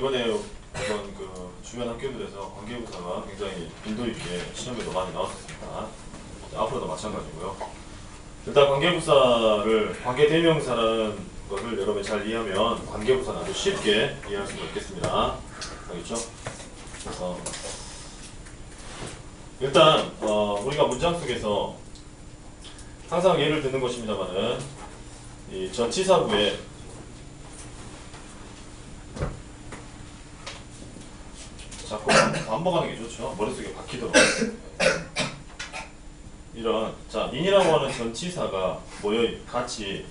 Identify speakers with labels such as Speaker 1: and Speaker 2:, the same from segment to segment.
Speaker 1: 이번에 어떤 그 주변 학교들에서 관계부사가 굉장히 빈도 있게 시험에도 많이 나왔었습니다. 앞으로도 마찬가지고요. 일단 관계부사를 관계대명사라는 것을 여러분이 잘 이해하면 관계부사는 아주 쉽게 이해할 수가 있겠습니다. 알겠죠? 그래서 일단 우리가 문장 속에서 항상 예를 드는 것입니다만은 이 전치사구에 자꾸 반복하는 게 좋죠. 머릿속에 박히도록. 이런 자 in이라고 하는 전치사가 같이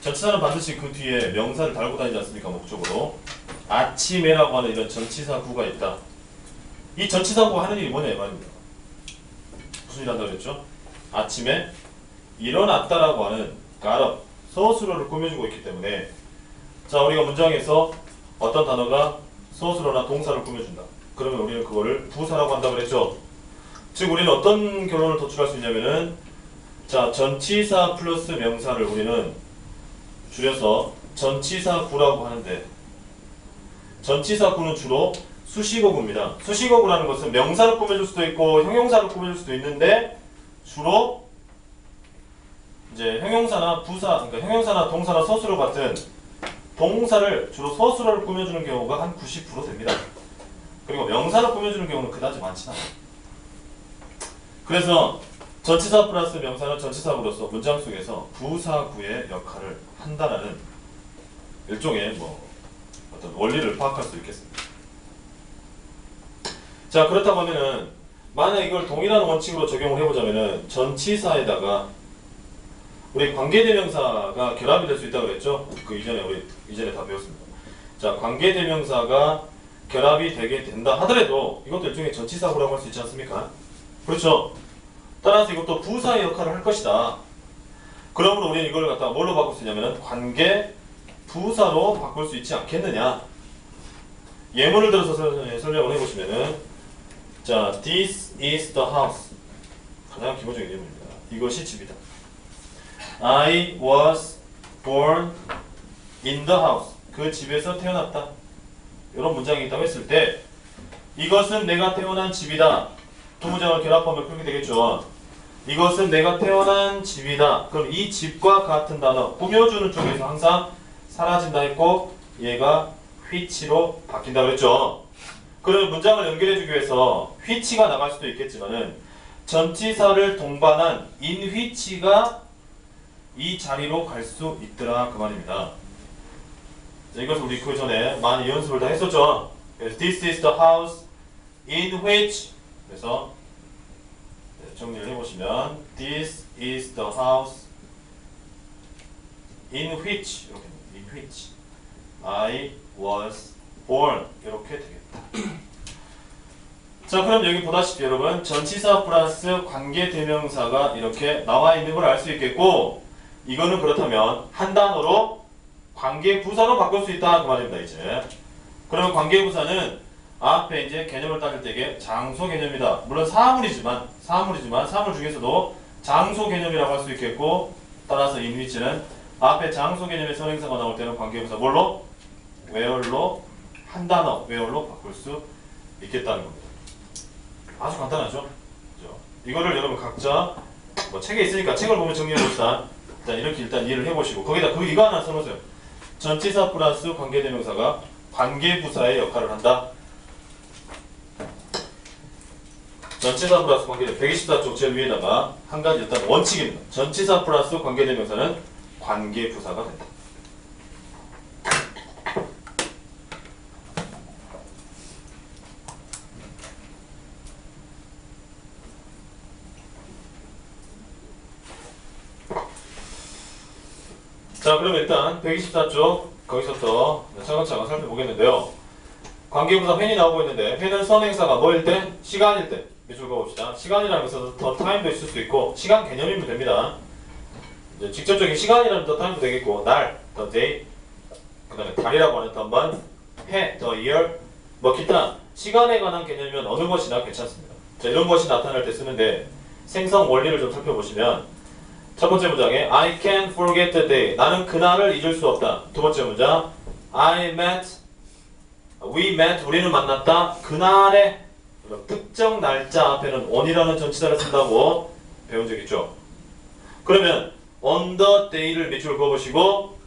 Speaker 1: 전치사는 반드시 그 뒤에 명사를 달고 다니지 않습니까? 목적으로. 아침에라고 하는 이런 전치사구가 있다. 이 전치사구가 하는 일이 뭐냐 이 말입니다. 무슨 일 한다고 그랬죠? 아침에 일어났다라고 하는 got up, 서술어를 꾸며주고 있기 때문에 자 우리가 문장에서 어떤 단어가 서술어나 동사를 꾸며준다. 그러면 우리는 그거를 부사라고 한다고 그랬죠. 즉 우리는 어떤 결론을 도출할 수 있냐면은 자 전치사 플러스 명사를 우리는 줄여서 전치사구라고 하는데 전치사구는 주로 수식어구입니다. 수식어구라는 것은 명사를 꾸며줄 수도 있고 형용사를 꾸며줄 수도 있는데 주로 이제 형용사나 부사, 그러니까 형용사나 동사나 서술어 같은 동사를 주로 서술어를 꾸며주는 경우가 한 90% 됩니다. 그리고 명사를 꾸며주는 경우는 그다지 많지는 않아요. 그래서 전치사 플러스 명사는 전치사구로서 문장 속에서 부사구의 역할을 한다는 일종의 어떤 원리를 파악할 수 있겠습니다. 자 그렇다고 하면은 만약 이걸 동일한 원칙으로 적용을 해보자면은 전치사에다가 우리 관계대명사가 결합이 될 수 있다고 그랬죠? 그 이전에 다 배웠습니다. 자 관계대명사가 결합이 되게 된다 하더라도 이것도 일종의 전치사구라고 할 수 있지 않습니까? 그렇죠? 따라서 이것도 부사의 역할을 할 것이다. 그러므로 우리는 이걸 갖다가 뭘로 바꿀 수 있냐면은 관계 부사로 바꿀 수 있지 않겠느냐. 예문을 들어서 설명을 해보시면은 자 this is the house 가장 기본적인 예문입니다. 이것이 집이다. I was born in the house 그 집에서 태어났다. 이런 문장이 있다고 했을 때 이것은 내가 태어난 집이다. 두 문장을 결합하면 그렇게 되겠죠. 이것은 내가 태어난 집이다. 그럼 이 집과 같은 단어 꾸며주는 쪽에서 항상 사라진다 했고 얘가 which로 바뀐다 그랬죠. 그러면 문장을 연결해주기 위해서 which가 나갈 수도 있겠지만은 전치사를 동반한 in which가 이 자리로 갈 수 있더라 그 말입니다. 자, 이것을 우리 그 전에 많이 연습을 다 했었죠. 그래서 this is the house in which 그래서 정리를 해보시면 this is the house in which 이렇게 in which I was born 이렇게 되겠다. 자 그럼 여기 보다시피 여러분 전치사 플러스 관계대명사가 이렇게 나와 있는 걸 알 수 있겠고 이거는 그렇다면 한 단어로 관계부사로 바꿀 수 있다 그 말입니다. 이제 그러면 관계부사는 앞에 이제 개념을 따질 때에 장소 개념이다. 물론 사물이지만 사물 중에서도 장소 개념이라고 할 수 있겠고 따라서 in which는 앞에 장소 개념의 선행사가 나올 때는 관계부사 뭘로? where로 한 단어 where로 바꿀 수 있겠다는 겁니다. 아주 간단하죠? 그죠? 이거를 여러분 각자 책에 있으니까 책을 보면 정리해봅시다. 이렇게 일단 이해를 해보시고 거기다 이거 하나 써놓으세요. 전치사 플러스 관계대명사가 관계부사의 역할을 한다. 전치사 플러스 관계대명사 124쪽 제일 위에다가 한 가지 일단 원칙입니다. 전치사 플러스 관계대명사는 관계부사가 된다. 자 그럼 일단 124쪽 거기서부터 차근차근 살펴보겠는데요. 관계부사 when이 나오고 있는데 when은 선행사가 뭐일 때? 시간일 때. 밑줄 그어봅시다. 시간이라는 것은 the time도 있을 수 있고 시간 개념이면 됩니다. 이제 직접적인 시간이라는 the time도 되겠고 날, the day 그 다음에 달이라고 하는 the month, 해, the year 기타 시간에 관한 개념이면 어느 것이나 괜찮습니다. 자 이런 것이 나타날 때 쓰는데 생성 원리를 좀 살펴보시면 첫 번째 문장에 I can't forget the day 나는 그날을 잊을 수 없다. 두 번째 문장 I met We met 우리는 만났다. 그날의 특정 날짜 앞에는 on이라는 전치사를 쓴다고 배운 적 있죠. 그러면 on the day를 밑줄 그어보시고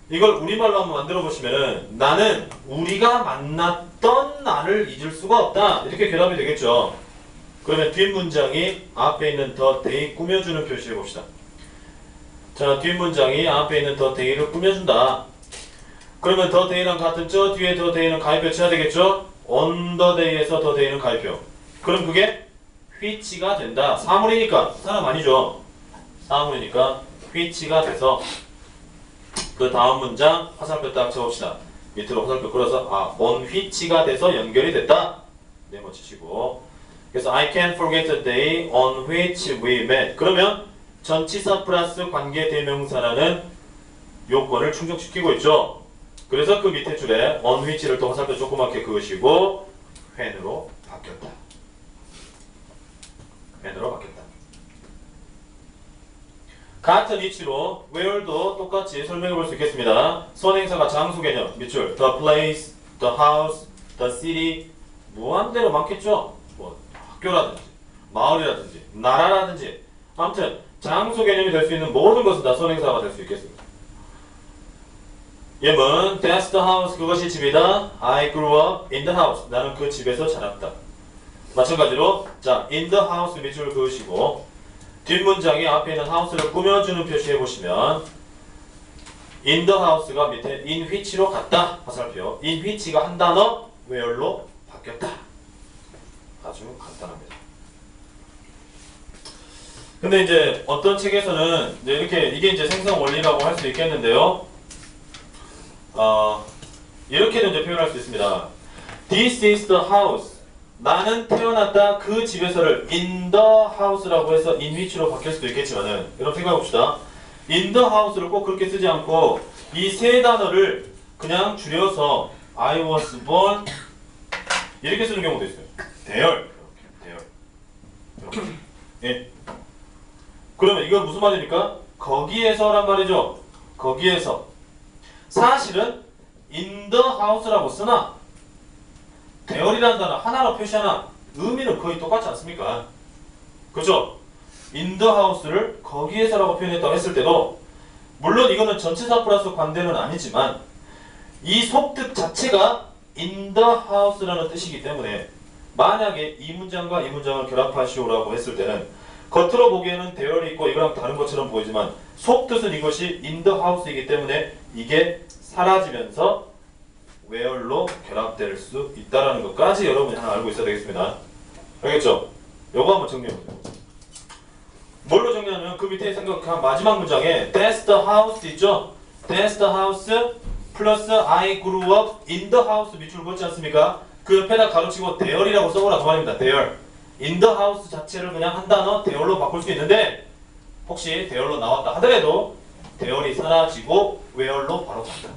Speaker 1: 이걸 우리말로 한번 만들어 보시면은 나는 우리가 만났던 날을 잊을 수가 없다. 이렇게 결합이 되겠죠. 그러면 뒷문장이 앞에 있는 the day 꾸며주는 표시해 봅시다. 자, 뒷문장이 앞에 있는 the day를 꾸며준다. 그러면 the day랑 같은 저 뒤에 the day는 가입표 쳐야 되겠죠? on the day에서 the day는 가입표. 그럼 그게 which가 된다. 사물이니까 사람 아니죠. 사물이니까 which가 돼서 그 다음 문장 화살표 딱 쳐봅시다. 밑으로 화살표 끌어서 on which가 돼서 연결이 됐다. 네모 치시고 그래서 I can't forget the day on which we met. 그러면 전치사 플러스 관계 대명사라는 요건을 충족시키고 있죠. 그래서 그 밑에 줄에 on which를 또 화살표 조그맣게 그으시고 when으로 바뀌었다. when으로 바뀌었다. 같은 위치로 where도 똑같이 설명해 볼 수 있겠습니다. 선행사가 장소 개념 밑줄 the place, the house, the city 무한대로 많겠죠. 뭐 학교라든지 마을이라든지 나라라든지 아무튼 장소 개념이 될 수 있는 모든 것은 다 선행사가 될 수 있겠습니다. 예문 That's the house 그것이 집이다. I grew up in the house 나는 그 집에서 자랐다. 마찬가지로 자 in the house 밑줄 그으시고 뒷문장에 앞에 있는 house를 꾸며주는 표시해 보시면 in the house가 밑에 in which로 갔다. 화살표 in which가 한 단어 where로 바뀌었다. 아주 간단합니다. 근데 이제 어떤 책에서는 이제 이게 이제 생성 원리라고 할 수 있겠는데요. 이렇게도 이제 표현할 수 있습니다. This is the house. 나는 태어났다 그 집에서를 in the house라고 해서 in which로 바뀔 수도 있겠지만은 여러분 생각해 봅시다. in the house를 꼭 그렇게 쓰지 않고 이 세 단어를 그냥 줄여서 I was born 이렇게 쓰는 경우도 있어요. 대열 이렇게 예. 그러면 이건 무슨 말입니까? 거기에서란 말이죠. 거기에서 사실은 in the house라고 쓰나 대열이라는 단어 하나로 표시하나 의미는 거의 똑같지 않습니까? 그죠? in the house를 거기에서라고 표현했다고 했을 때도 물론 이거는 전치사 플러스 관대는 아니지만 이 속뜻 자체가 in the house라는 뜻이기 때문에 만약에 이 문장과 이 문장을 결합하시오라고 했을 때는 겉으로 보기에는 대열이 있고 이거랑 다른 것처럼 보이지만 속뜻은 이것이 in the house이기 때문에 이게 사라지면서 where로 결합될 수 있다는 것까지 여러분이 하나 알고 있어야 되겠습니다. 알겠죠? 요거 한번 정리해보세요. 뭘로 정리하면 그 밑에 생각한 마지막 문장에 That's the house 있죠? That's the house 플러스 I grew up in the house 밑줄 그었지 않습니까? 그 옆에다 가로치고 대열이라고 써보라 그 말입니다. 대열. in the house 자체를 그냥 한 단어 대열로 바꿀 수 있는데 혹시 대열로 나왔다 하더라도 대열이 사라지고 where로 바로 간다.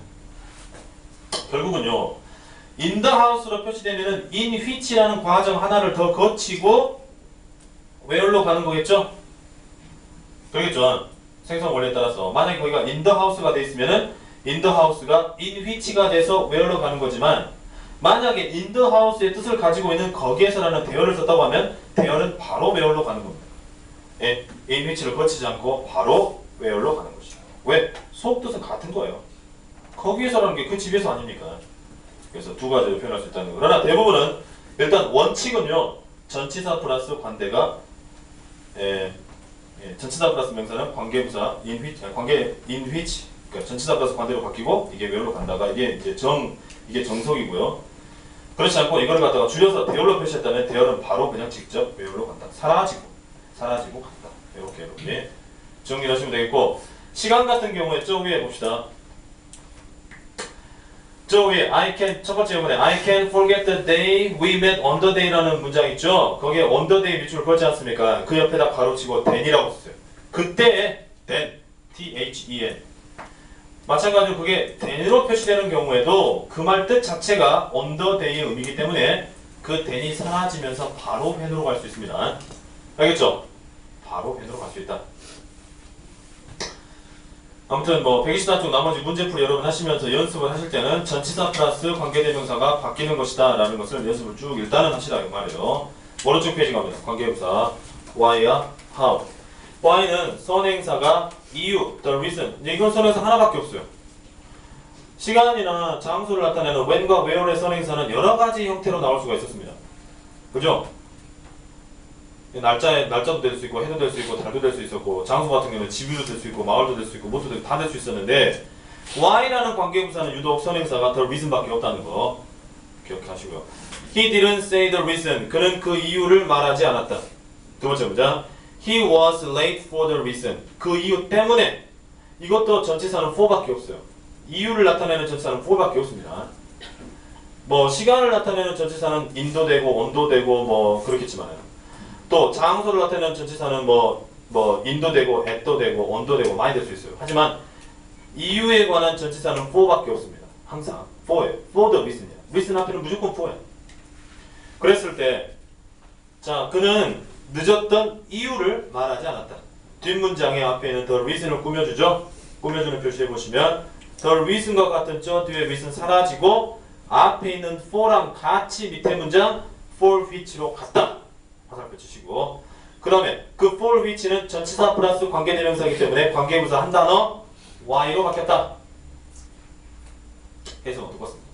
Speaker 1: 결국은요. in the house로 표시되면은 in which라는 과정 하나를 더 거치고 where로 가는 거겠죠? 그러겠죠? 생성 원리에 따라서 만약에 거기가 in the house가 돼 있으면은 in the house가 in which가 돼서 where로 가는 거지만 만약에 in the house의 뜻을 가지고 있는 거기에서라는 대열을 썼다고 하면 대열은 바로 where로 가는 겁니다. 예, in which를 거치지 않고 바로 where로 가는 것이죠. 왜? 속뜻은 같은 거예요. 거기에서라는 게 그 집에서 아닙니까? 그래서 두 가지로 표현할 수 있다는 거. 그러나 대부분은 일단 원칙은요. 전치사 플러스 관대가 전치사 플러스 명사는 관계부사 in which 그러니까 전치사 플러스 관대로 바뀌고 이게 where로 간다가 이게 이제 이게 정석이고요. 그렇지 않고 이걸 갖다가 줄여서 대열로 표시했다면 대열은 바로 그냥 직접 where로 간다. 사라지고 간다. 이렇게 정리를 하시면 되겠고 시간 같은 경우에 저 위에 봅시다. 저 위에 첫 번째 부분에 I can't forget the day we met on the day라는 문장 있죠? 거기에 on the day 밑줄을 걸지 않습니까? 그 옆에다 가로치고 then이라고 썼어요. 그때의 then, T-H-E-N 마찬가지로 그게 then으로 표시되는 경우에도 그 말 뜻 자체가 on the day의 의미이기 때문에 그 then이 사라지면서 바로 when으로 갈 수 있습니다. 알겠죠? 바로 when으로 갈 수 있다. 아무튼 뭐 124쪽 나머지 문제풀이 여러분 하시면서 연습을 하실 때는 전치사 플러스 관계대명사가 바뀌는 것이다 라는 것을 연습을 쭉 일단은 하시라 이 말이에요. 오른쪽 페이지 갑니다. 관계대명사 why야 how. why는 선행사가 이유, the reason. 이건 선행사 하나밖에 없어요. 시간이나 장소를 나타내는 when과 where의 선행사는 여러 가지 형태로 나올 수가 있었습니다. 그죠? 날짜도 될 수 있고 해도 될 수 있고 달도 될 수 있었고 장소 같은 경우는 집도 될 수 있고 마을도 될 수 있고 뭐도 다 될 수 있었는데 why라는 관계부사는 유독 선행사가 the reason밖에 없다는 거 기억하시고요. He didn't say the reason. 그는 그 이유를 말하지 않았다. 두 번째 문장. He was late for the reason. 그 이유 때문에. 이것도 전치사는 for밖에 없어요. 이유를 나타내는 전치사는 for밖에 없습니다. 뭐 시간을 나타내는 전치사는 in도 되고 on도 되고 뭐 그렇겠지만요. 또 장소를 나타내는 전치사는 뭐 in도 되고 at도 되고 on도 되고 많이 될 수 있어요. 하지만 이유에 관한 전치사는 for밖에 없습니다. 항상 for예요. for the reason이야. reason 앞에는 무조건 for야. 그랬을 때 자 그는 늦었던 이유를 말하지 않았다. 뒷문장의 앞에 있는 the reason을 꾸며주죠. 꾸며주는 표시해 보시면 the reason과 같은 저 뒤에 reason 사라지고 앞에 있는 for랑 같이 밑에 문장 for which로 같다. 화살표 치시고 그 다음에 그 for which는 전치사 플러스 관계대명사이기 때문에 관계부사 한 단어 why로 바뀌었다. 해석은 똑같습니다.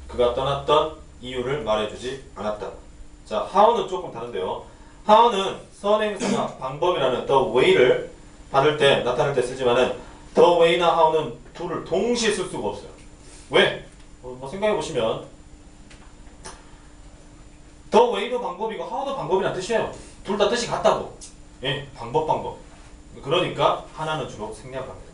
Speaker 1: 그가 떠났던 이유를 말해주지 않았다. 자, how는 조금 다른데요. how는 선행사가 방법이라는 the way를 받을 때 나타낼 때 쓰지만은 the way나 how는 둘을 동시에 쓸 수가 없어요. 왜? 뭐 생각해 보시면 the way도 방법이고 how도 방법이라는 뜻이에요. 둘 다 뜻이 같다고. 예, 방법. 그러니까 하나는 주로 생략을 합니다.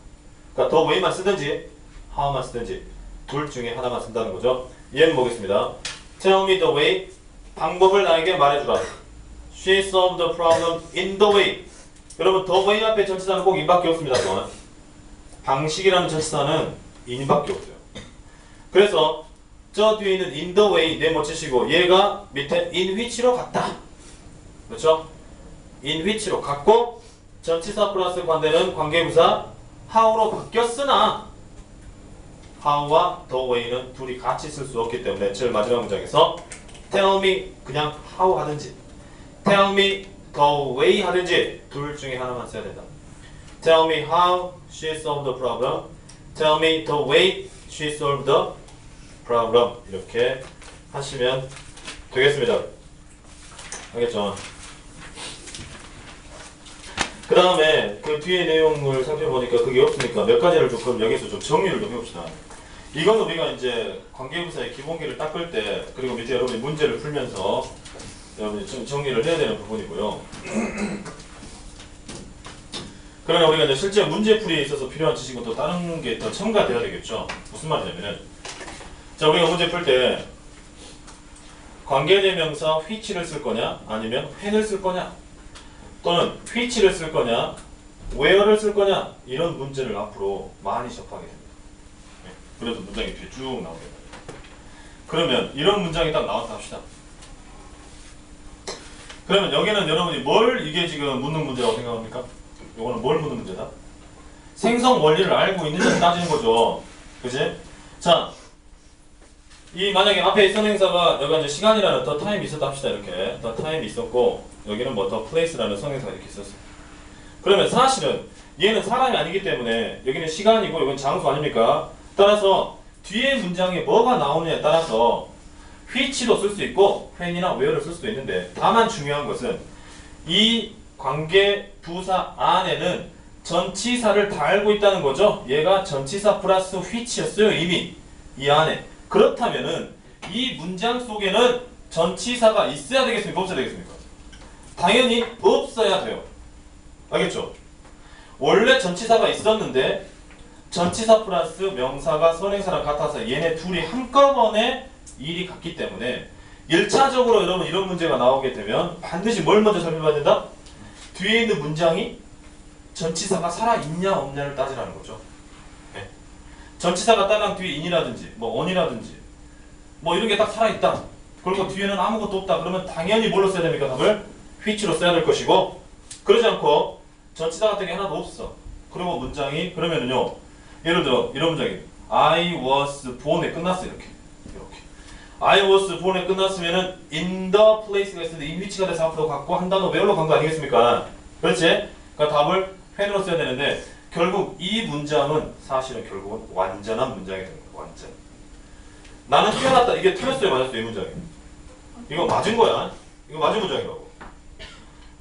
Speaker 1: 그러니까 the way만 쓰든지 how만 쓰든지 둘 중에 하나만 쓴다는 거죠. 예문 보겠습니다. Tell me the way. 방법을 나에게 말해주라. She solved the problem in the way. 여러분 the way 앞에 전치사는 꼭 in밖에 없습니다. 또한 방식이라는 전치사는 in밖에 없어요. 그래서 저 뒤에 있는 in the way 네모 치시고 얘가 밑에 in which로 같다. 그렇죠? in which로 같고 전치사 플러스 관대는 관계부사 how로 바뀌었으나 how와 the way는 둘이 같이 쓸 수 없기 때문에 제일 마지막 문장에서 tell me 그냥 how 하든지 tell me the way 하든지 둘 중에 하나만 써야 된다. tell me how she solved the problem. tell me the way she solved the problem. 이렇게 하시면 되겠습니다. 알겠죠? 그 다음에 그 뒤에 내용을 살펴보니까 그게 없으니까 몇 가지를 조금 여기서 좀 정리를 좀 해봅시다. 이건 우리가 이제 관계부사의 기본기를 닦을 때 그리고 밑에 여러분이 문제를 풀면서 여러분이 좀 정리를 해야 되는 부분이고요. 그러나 우리가 이제 실제 문제풀이에 있어서 필요한 지식은 또 다른 게 더 첨가돼야 되겠죠. 무슨 말이냐면은 자 우리가 문제 풀 때 관계대명사 which를 쓸 거냐 아니면 when을 쓸 거냐 또는 which를 쓸 거냐 where를 쓸 거냐 이런 문제를 앞으로 많이 접하게 됩니다. 그래서 문장이 뒤에 쭉 나오게 돼요. 그러면 이런 문장이 딱 나왔다 합시다. 그러면 여기는 여러분이 뭘 이게 지금 묻는 문제라고 생각합니까? 요거는 뭘 묻는 문제다? 생성 원리를 알고 있는지 따지는 거죠. 그지? 자, 이 만약에 앞에 선행사가 여기가 이제 시간이라는 더 타임이 있었다 합시다. 이렇게 더 타임이 있었고 여기는 뭐 더 플레이스라는 선행사가 이렇게 있었어요. 그러면 사실은 얘는 사람이 아니기 때문에 여기는 시간이고 여기는 장소 아닙니까? 따라서 뒤에 문장에 뭐가 나오느냐에 따라서 which도 쓸 수 있고 when이나 where를 쓸 수도 있는데 다만 중요한 것은 이 관계 부사 안에는 전치사를 다 알고 있다는 거죠. 얘가 전치사 플러스 which였어요. 이미 이 안에. 그렇다면은 이 문장 속에는 전치사가 있어야 되겠습니까? 없어야 되겠습니까? 당연히 없어야 돼요. 알겠죠? 원래 전치사가 있었는데 전치사 플러스 명사가 선행사랑 같아서 얘네 둘이 한꺼번에 일이 같기 때문에 1차적으로 여러분 이런 문제가 나오게 되면 반드시 뭘 먼저 살펴봐야 된다? 뒤에 있는 문장이 전치사가 살아있냐 없냐를 따지라는 거죠. 네. 전치사가 따랑 뒤에 in이라든지 뭐 on이라든지 뭐 이런 게 딱 살아있다. 그리고 뒤에는 아무것도 없다. 그러면 당연히 뭘로 써야 됩니까? 답을 which로 써야 될 것이고 그러지 않고 전치사 같은 게 하나도 없어. 그리고 문장이 그러면은요. 예를 들어 이런 문장이 I was born에 끝났어 이렇게. I was born에 끝났으면은 in the place가 있을 때 in which가 돼서 앞으로 갔고 한 단어 where로 간 거 아니겠습니까? 그렇지? 그러니까 답을 when으로 써야 되는데 결국 이 문장은 사실은 결국은 완전한 문장이 되는 거야. 완전. 나는 뛰어났다. 이게 틀렸어요, 맞았어요, 이 문장이. 이거 맞은 거야. 이거 맞은 문장이라고.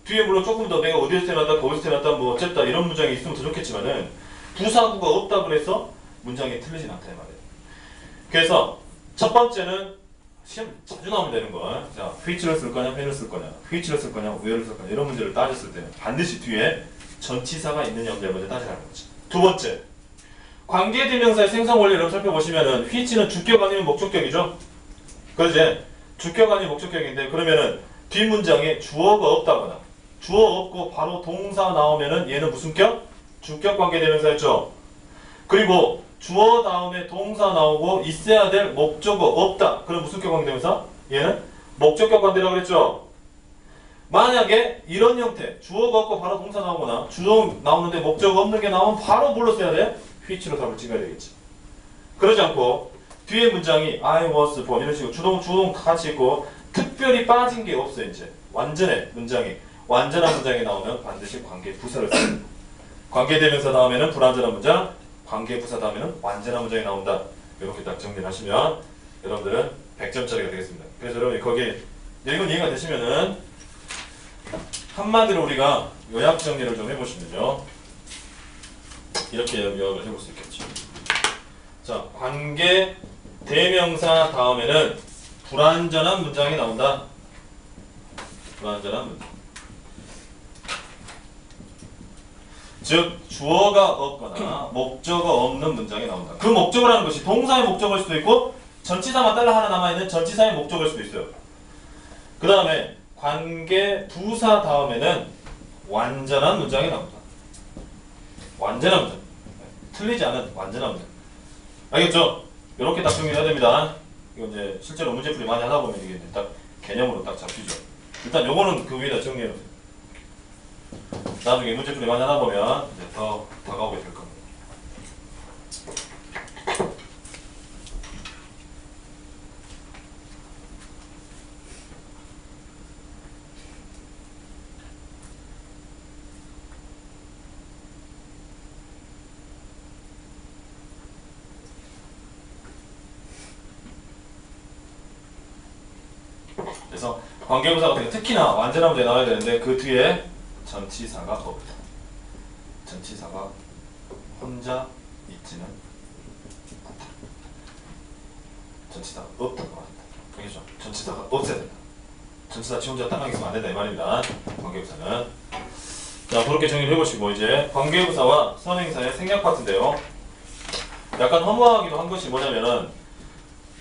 Speaker 1: 뒤에 물론 조금 더 내가 어디서 태어났다, 거기서 태어났다, 뭐 어쨌다 이런 문장이 있으면 더 좋겠지만은 부사구가 없다 그래서 문장이 틀리진 않다 이 말이에요. 그래서 첫 번째는 시험 자주 나오면 되는 거야. 자, which를 쓸 거냐, when을 쓸 거냐, which를 쓸 거냐, where를 쓸 거냐 이런 문제를 따졌을 때는 반드시 뒤에 전치사가 있느냐 없느냐 먼저 따지라는 거지. 두 번째, 관계대명사의 생성 원리를 살펴보시면은 which는 주격 아니면 목적격이죠. 그렇지? 주격 아니면 목적격인데 그러면은 뒷문장에 주어가 없다거나 주어 없고 바로 동사 나오면은 얘는 무슨 격? 주격 관계대명사였죠. 그리고 주어 다음에 동사 나오고 있어야 될 목적어 없다. 그럼 무슨 격 관계대명사? 얘는 목적격 관계라고 그랬죠. 만약에 이런 형태 주어가 없고 바로 동사 나오거나 주어 나오는데 목적어 없는 게 나오면 바로 뭘로 써야 돼? which로 답을 찍어야 되겠지. 그러지 않고 뒤에 문장이 I was born 이런 식으로 주동 같이 있고 특별히 빠진 게 없어. 이제 완전해 문장이 완전한 문장이 나오면 반드시 관계 부사를 씁니다. 관계대명사 다음에는 불완전한 문장, 관계부사 다음에는 완전한 문장이 나온다. 이렇게 딱 정리를 하시면 여러분들은 100점짜리가 되겠습니다. 그래서 여러분이 거기에 이건 이해가 되시면은 한마디로 우리가 요약 정리를 좀 해보시면요. 이렇게 요약을 해볼 수 있겠죠. 자, 관계 대명사 다음에는 불완전한 문장이 나온다. 불완전한 문장. 즉 주어가 없거나 목적어 없는 문장이 나온다. 그 목적어라는 것이 동사의 목적어일 수도 있고 전치사만 딸라 하나 남아있는 전치사의 목적어일 수도 있어요. 그 다음에 관계 부사 다음에는 완전한 문장이 나온다. 완전한 문장. 틀리지 않은 완전한 문장. 알겠죠? 이렇게 딱 정리해야 됩니다. 이거 이제 실제로 문제풀이 많이 하다 보면 이게 딱 개념으로 딱 잡히죠. 일단 요거는 그 위에다 정리해놓으세요. 나중에 문제풀이 많이 하다 보면 이제 더 다가오게 될 겁니다. 그래서 관계부사 같은 게 특히나 완전한 문제 나와야 되는데 그 뒤에 전치사가 없다. 전치사가 혼자 있지는 않다. 전치사가 없다고 말한다. 알겠죠? 전치사가 없어야 된다. 전치사 지 혼자 땅에 있으면 안 된다 이 말입니다. 관계부사는. 자, 그렇게 정리를 해보시고 이제 관계부사와 선행사의 생략 파트인데요. 약간 허무하기도 한 것이 뭐냐면은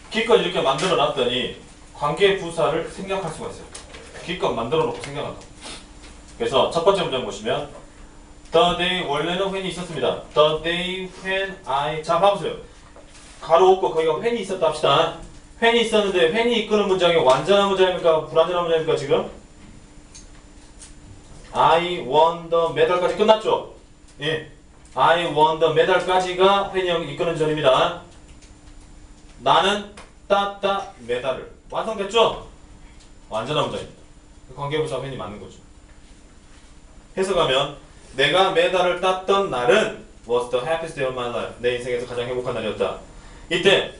Speaker 1: 기껏 이렇게 만들어 놨더니 관계부사를 생략할 수가 있어요. 기껏 만들어 놓고 생략한다. 그래서 첫 번째 문장 보시면 The day 원래는 when이 있었습니다. The day when I 자 봐보세요. 가로 없고 거기가 when이 있었다 합시다. when이 있었는데 when이 이끄는 문장이 완전한 문장입니까? 불완전한 문장입니까 지금? I won the medal까지 끝났죠? 예. I won the medal까지가 when이 이끄는 절입니다. 나는 땄다 메달을 완성됐죠? 완전한 문장입니다. 관계부사 when이 맞는 거죠. 해석하면 내가 메달을 땄던 날은 was the happiest day of my life. 내 인생에서 가장 행복한 날이었다. 이때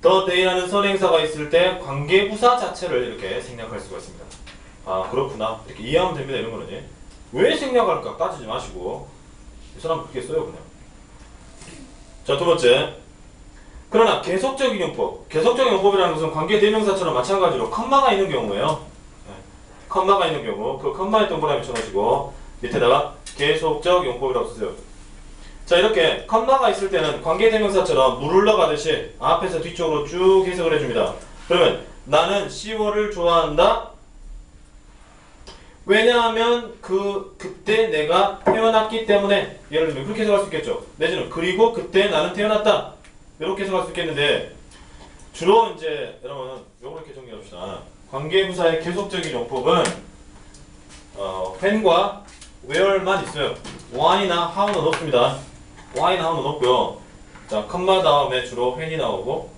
Speaker 1: the day라는 선행사가 있을 때 관계부사 자체를 이렇게 생략할 수가 있습니다. 아 그렇구나 이렇게 이해하면 됩니다. 이런 거는 왜 생략할까 따지지 마시고 이 사람 그렇게 써요 그냥. 자, 두 번째 그러나 계속적인 용법. 계속적인 용법이라는 것은 관계대명사처럼 마찬가지로 컴마가 있는 경우예요. 컴마가 있는 경우 그 컴마에 동그라미 쳐놓으시고 밑에다가 계속적 용법이라고 쓰세요. 자, 이렇게 컴마가 있을 때는 관계대명사처럼 물 흘러가듯이 앞에서 뒤쪽으로 쭉 해석을 해줍니다. 그러면 나는 10월을 좋아한다. 왜냐하면 그때 내가 태어났기 때문에 예를 들면 그렇게 해석할 수 있겠죠. 내지는 그리고 그때 나는 태어났다. 이렇게 해석할 수 있겠는데 주로 이제 여러분 요렇게 정리합시다. 관계부사의 계속적인 용법은 when과 where만 있어요. why나 how는 없습니다. why나 how는 없고요. 자, 컴마 다음에 주로 when이 나오고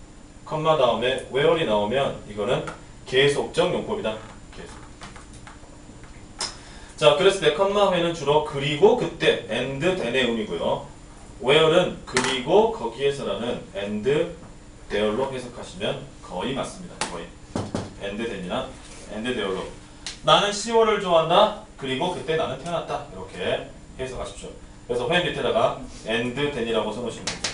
Speaker 1: 컴마 다음에 where이 나오면 이거는 계속적 용법이다. 계속. 자, 그랬을 때 컴마 when은 주로 그리고 그때 and then의 의미고요. where는 그리고 거기에서라는 and there로 해석하시면 거의 맞습니다. 거의 and then이나 and there로 나는 10월을 좋아한다. 그리고 그때 나는 태어났다. 이렇게 해석하십시오. 그래서 when 밑에다가 and then이라고 써놓으시면 됩니다.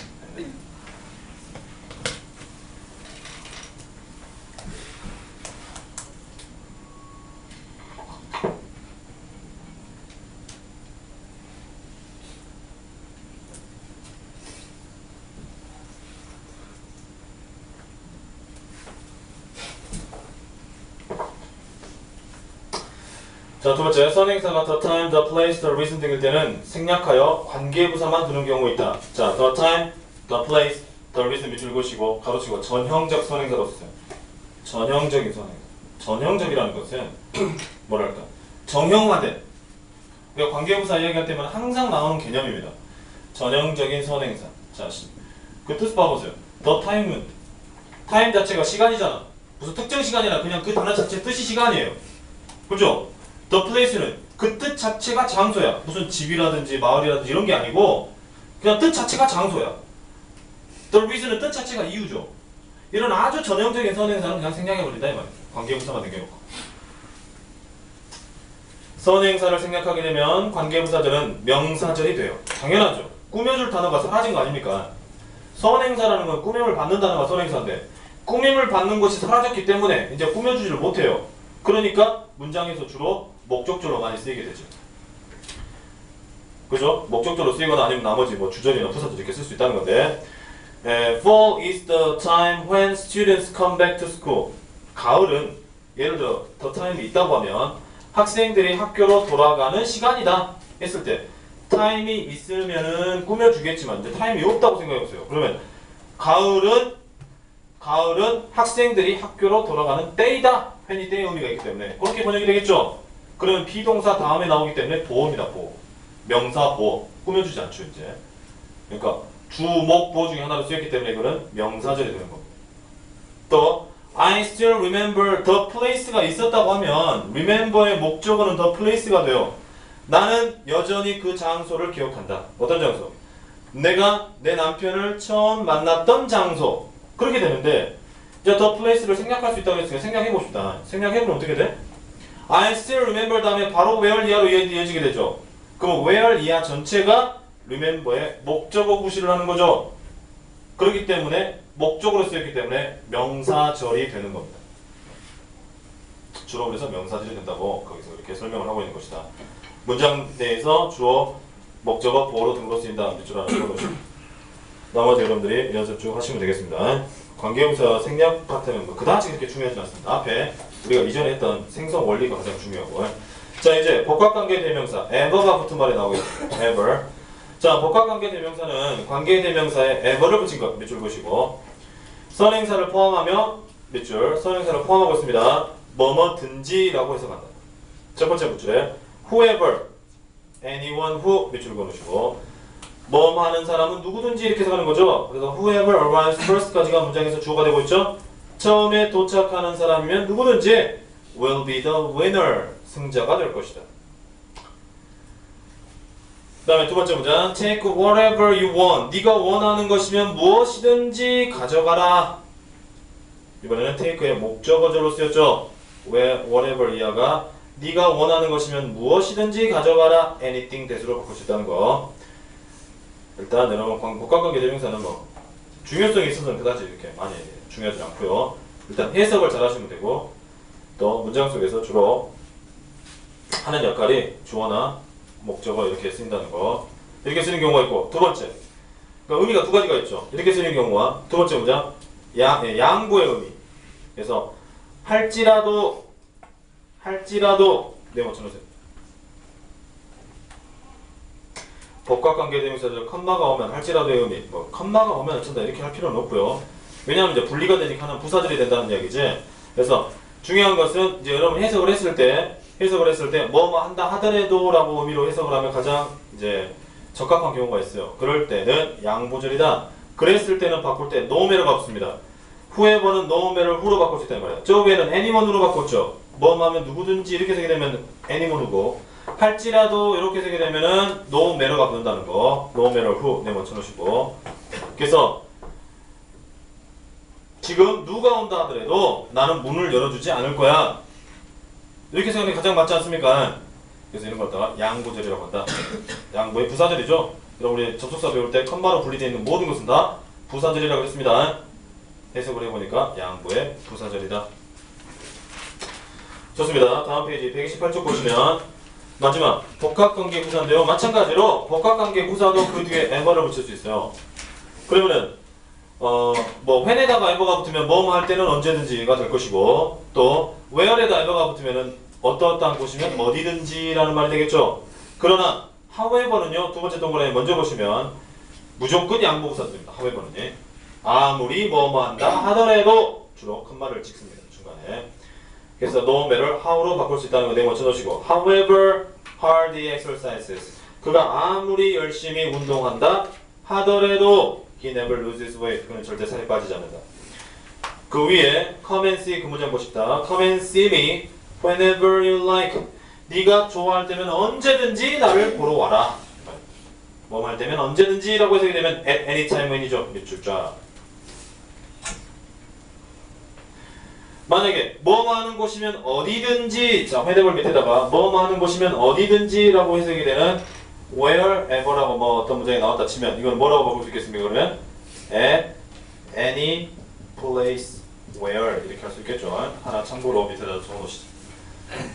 Speaker 1: 자, 두 번째, 선행사가 the time, the place, the reason 등일 때는 생략하여 관계부사만 두는 경우 있다. 자, the time, the place, the reason 밑줄 그으시고 가로치고 전형적 선행사로 쓰세요. 전형적인 선행사. 전형적이라는 것은 뭐랄까 정형화된. 우리가 관계부사 이야기할 때만 항상 나오는 개념입니다. 전형적인 선행사. 자, 그 뜻 봐보세요. the time은 타임 자체가 시간이잖아. 무슨 특정 시간이나 그냥 그 단어 자체 뜻이 시간이에요. 그죠? The place는 그 뜻 자체가 장소야. 무슨 집이라든지 마을이라든지 이런 게 아니고 그냥 뜻 자체가 장소야. The reason은 뜻 자체가 이유죠. 이런 아주 전형적인 선행사는 그냥 생략해버린다 이 말이에요. 관계부사만 남겨놓고. 선행사를 생략하게 되면 관계부사절은 명사절이 돼요. 당연하죠. 꾸며줄 단어가 사라진 거 아닙니까? 선행사라는 건 꾸밈을 받는 단어가 선행사인데 꾸밈을 받는 것이 사라졌기 때문에 이제 꾸며주지를 못해요. 그러니까 문장에서 주로 목적절로 많이 쓰이게 되죠. 그죠? 목적절로 쓰이거나 아니면 나머지 뭐 주절이나 부사절 이렇게 쓸 수 있다는 건데 Fall is the time when students come back to school. 가을은 예를 들어 the time이 있다고 하면 학생들이 학교로 돌아가는 시간이다 했을 때 time이 있으면은 꾸며주겠지만 이제 time이 없다고 생각해보세요. 그러면 가을은 학생들이 학교로 돌아가는 때이다. when이 때의 의미가 있기 때문에 그렇게 번역이 되겠죠. 그러면 비동사 다음에 나오기 때문에 보어입니다. 보어. 명사 보어. 꾸며주지 않죠 이제. 그러니까 주, 목, 보어 중에 하나로 쓰였기 때문에 이거는 명사절이 되는 겁니다. 또 I still remember the place가 있었다고 하면 remember의 목적어는 the place가 돼요. 나는 여전히 그 장소를 기억한다. 어떤 장소? 내가 내 남편을 처음 만났던 장소. 그렇게 되는데 이제 the place를 생략할 수 있다고 했으니까 생략해봅시다. 생략해보면 어떻게 돼? I still remember 다음에 바로 where 이하로 이어지게 되죠. 그럼 where 이하 전체가 remember의 목적어 구실을 하는 거죠. 그렇기 때문에 목적으로 쓰였기 때문에 명사절이 되는 겁니다. 주로 그래서 명사절이 된다고 거기서 이렇게 설명을 하고 있는 것이다. 문장 내에서 주어, 목적어, 보어로 등으로 쓰인다. 밑줄 하나 적어놓으시고 나머지 여러분들이 연습 쭉 하시면 되겠습니다. 관계부사 생략 파트는 뭐 그다지 그렇게 중요하지 않습니다. 앞에 우리가 이전에 했던 생성 원리가 가장 중요하고. 자, 이제 복합관계대명사 ever가 붙은 말이 나오겠습니다. ever. 자, 복합관계대명사는 관계대명사에 ever를 붙인 것 밑줄 보시고 선행사를 포함하며 밑줄 선행사를 포함하고 있습니다. 뭐뭐든지라고 해석한다. 첫 번째 밑줄에 whoever, anyone who 밑줄 그어놓으시고 뭐뭐 하는 사람은 누구든지 이렇게 해석하는 거죠. 그래서 whoever arrives first까지가 문장에서 주어가 되고 있죠. 처음에 도착하는 사람이면 누구든지 will be the winner, 승자가 될 것이다. 그 다음에 두 번째 문장 take whatever you want. 네가 원하는 것이면 무엇이든지 가져가라. 이번에는 take의 목적어절로 쓰였죠. 왜 whatever 이하가 네가 원하는 것이면 무엇이든지 가져가라. anything 대수로 바꿀 수 있다는 거. 일단 여러분 복합관계 대명사는 뭐 중요성이 있어서는 그다지 이렇게 많이 중요하지 않고요. 일단 해석을 잘 하시면 되고 또 문장 속에서 주로 하는 역할이 주어나 목적어 이렇게 쓰인다는 거. 이렇게 쓰는 경우가 있고 두 번째 그러니까 의미가 두 가지가 있죠. 이렇게 쓰는 경우와 두 번째 문장 양보의 의미. 그래서 할지라도 네 맞춰놓으세요. 복합관계대명사들 컴마가 오면 할지라도의 의미 뭐 컴마가 오면 어쩐다 이렇게 할 필요는 없고요. 왜냐하면 이제 분리가 되니까 하는 부사절이 된다는 이야기지. 그래서 중요한 것은 이제 여러분 해석을 했을 때 해석을 했을 때 뭐뭐 한다 하더라도라고 의미로 해석을 하면 가장 이제 적합한 경우가 있어요. 그럴 때는 양보절이다. 그랬을 때는 바꿀 때 no matter가 없습니다. whoever는 no matter who로 바꿀 수 있다는 말이에요. 저 위에는 anyone으로 바꿨죠. 뭐뭐 하면 누구든지 이렇게 쓰게 되면 anyone이고 할지라도 이렇게 쓰게 되면은 no matter가 붙는다는 거. no matter who 네, 맞춰놓으시고. 그래서 지금 누가 온다 하더라도 나는 문을 열어주지 않을 거야. 이렇게 생각하는 게 가장 맞지 않습니까? 그래서 이런 걸 갖다가 양보절이라고 한다. 양보의 부사절이죠. 그럼 우리 접속사 배울 때 컴마로 분리되어 있는 모든 것은 다 부사절이라고 했습니다. 해석을 해보니까 양보의 부사절이다. 좋습니다. 다음 페이지 128쪽 보시면 마지막 복합관계 부사인데요. 마찬가지로 복합관계 부사도 그 뒤에 ever를 붙일 수 있어요. 그러면은 뭐 when에다가 ever가 붙으면 뭐뭐 할 때는 언제든지가 될 것이고 또 where에다 ever가 붙으면은 어떠어떠한 곳이면 어디든지라는 말이 되겠죠. 그러나 however는요. 두 번째 동그라미 먼저 보시면 무조건 양보부사들입니다. however는 아무리 뭐뭐 한다 하더라도 주로 큰 말을 찍습니다. 중간에. 그래서 no matter how로 바꿀 수 있다는 거 네 먼저 넣으시고 however hard the exercises 그가 아무리 열심히 운동한다 하더라도 he never loses weight 그는 절대 살이 빠지지 않는다. 그 위에 come and see 그 문장 보십니다. come and see me whenever you like 네가 좋아할 때면 언제든지 나를 보러 와라. 뭐 할 때면 언제든지 라고 해석이 되면 at any time when이죠. 밑줄 쫙. 만약에 뭐뭐 하는 곳이면 어디든지 자 whenever 밑에다가 뭐뭐 하는 곳이면 어디든지 라고 해석이 되는 wherever라고 뭐 어떤 문장이 나왔다 치면 이건 뭐라고 바꿀 수 있겠습니까? 그러면 at any place where 이렇게 할 수 있겠죠. 하나 참고로 밑에다 적어놓으시죠.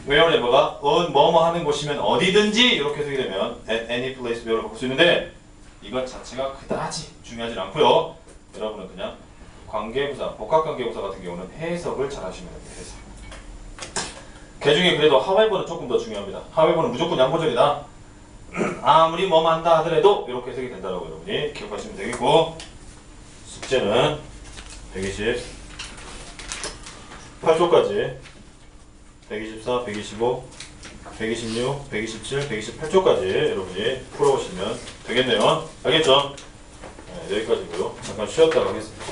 Speaker 1: wherever가 뭐뭐 하는 곳이면 어디든지 이렇게 해석이 되면 at any place where로 바꿀 수 있는데 이것 자체가 그다지 중요하지 않고요. 여러분은 그냥 관계부사, 복합관계부사 같은 경우는 해석을 잘 하시면 됩니다. 해석. 그 중에 그래도 however는 조금 더 중요합니다. however는 무조건 양보절이다. 아무리 뭐만 한다 하더라도 이렇게 해석이 된다고 여러분이 기억하시면 되겠고 숙제는 128쪽까지 124, 125, 126, 127, 128쪽까지 여러분이 풀어오시면 되겠네요. 알겠죠? 네, 여기까지고요. 잠깐 쉬었다가 하겠습니다.